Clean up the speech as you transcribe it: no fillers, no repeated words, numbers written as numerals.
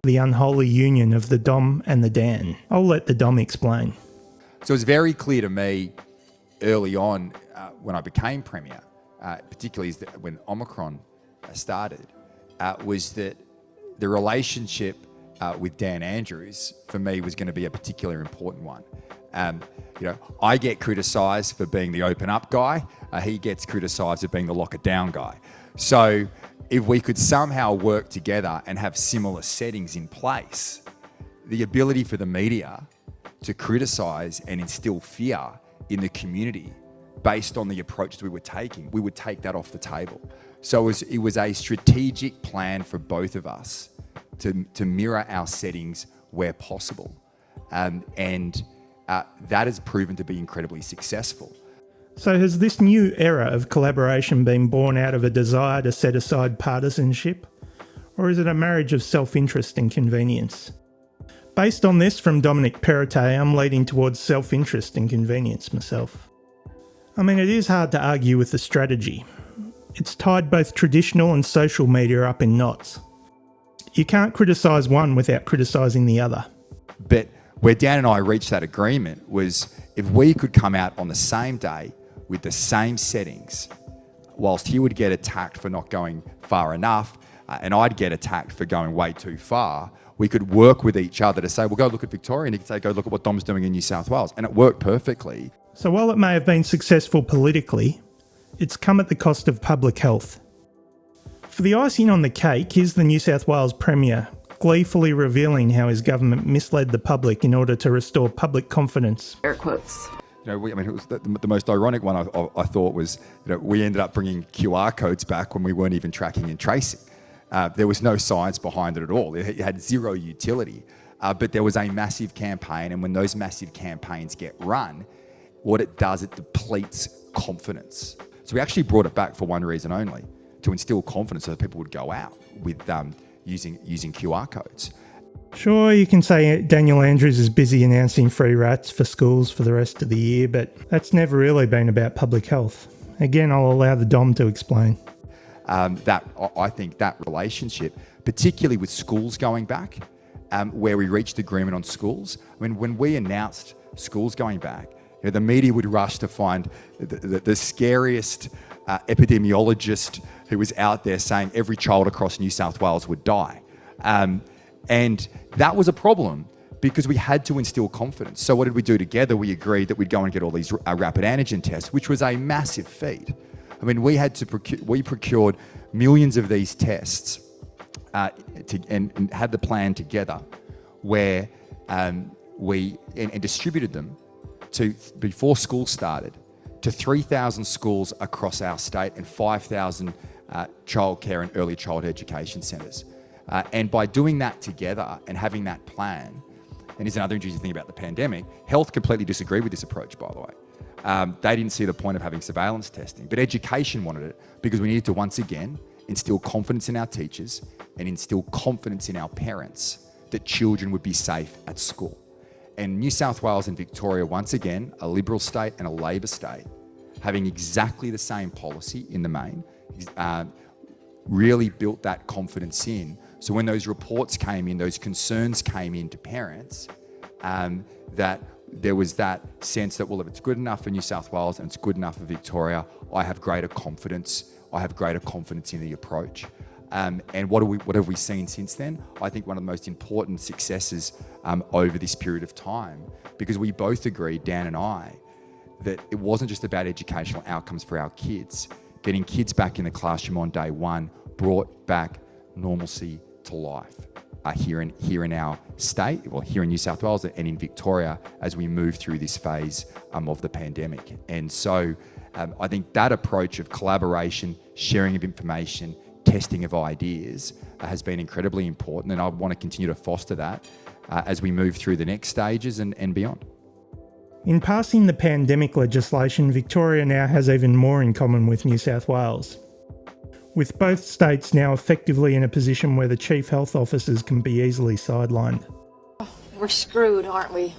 The unholy union of the Dom and the Dan. I'll let the Dom explain. So it was very clear to me early on when I became Premier, particularly when Omicron started, was that the relationship with Dan Andrews, for me, was going to be a particularly important one. I get criticised for being the open up guy. He gets criticised for being the lock it down guy. So if we could somehow work together and have similar settings in place, the ability for the media to criticise and instill fear in the community based on the approaches we were taking, we would take that off the table. So it was a strategic plan for both of us to mirror our settings where possible. And that has proven to be incredibly successful. So has this new era of collaboration been born out of a desire to set aside partisanship? Or is it a marriage of self-interest and convenience? Based on this from Dominic Perrottet, I'm leading towards self-interest and convenience myself. I mean, it is hard to argue with the strategy. It's tied both traditional and social media up in knots. You can't criticise one without criticising the other. But where Dan and I reached that agreement was if we could come out on the same day with the same settings, whilst he would get attacked for not going far enough, and I'd get attacked for going way too far, we could work with each other to say, well, go look at Victoria, and he could say, go look at what Dom's doing in New South Wales. And it worked perfectly. So while it may have been successful politically, it's come at the cost of public health. For the icing on the cake, here's the New South Wales Premier gleefully revealing how his government misled the public in order to restore public confidence. Air quotes. It was the most ironic one I thought was, we ended up bringing QR codes back when we weren't even tracking and tracing. There was no science behind it at all. It had zero utility. But there was a massive campaign, and when those massive campaigns get run, what it does, it depletes confidence. So we actually brought it back for one reason only, to instill confidence so that people would go out with using QR codes. Sure, you can say Daniel Andrews is busy announcing free rats for schools for the rest of the year, but that's never really been about public health. Again, I'll allow the Dom to explain. I think that relationship, particularly with schools going back, where we reached agreement on schools. I mean, when we announced schools going back, the media would rush to find the scariest epidemiologist who was out there saying every child across New South Wales would die. And that was a problem because we had to instill confidence. So what did we do together? We agreed that we'd go and get all these rapid antigen tests, which was a massive feat. I mean, we procured millions of these tests and had the plan together where we distributed them before school started to 3,000 schools across our state and 5,000 childcare and early childhood education centres. And by doing that together and having that plan, and here's another interesting thing about the pandemic, health completely disagreed with this approach, by the way. They didn't see the point of having surveillance testing, but education wanted it because we needed to once again instill confidence in our teachers and instill confidence in our parents that children would be safe at school. And New South Wales and Victoria, once again, a Liberal state and a Labor state, having exactly the same policy in the main, really built that confidence in. So when those reports came in, those concerns came in to parents, that there was that sense that, well, if it's good enough for New South Wales and it's good enough for Victoria, I have greater confidence. I have greater confidence in the approach. And what have we seen since then? I think one of the most important successes over this period of time, because we both agreed, Dan and I, that it wasn't just about educational outcomes for our kids. Getting kids back in the classroom on day one brought back normalcy to life here in our state, well, here in New South Wales and in Victoria as we move through this phase of the pandemic. And so I think that approach of collaboration, sharing of information, testing of ideas has been incredibly important, and I want to continue to foster that as we move through the next stages and beyond. In passing the pandemic legislation, Victoria now has even more in common with New South Wales, with both states now effectively in a position where the chief health officers can be easily sidelined. We're screwed, aren't we?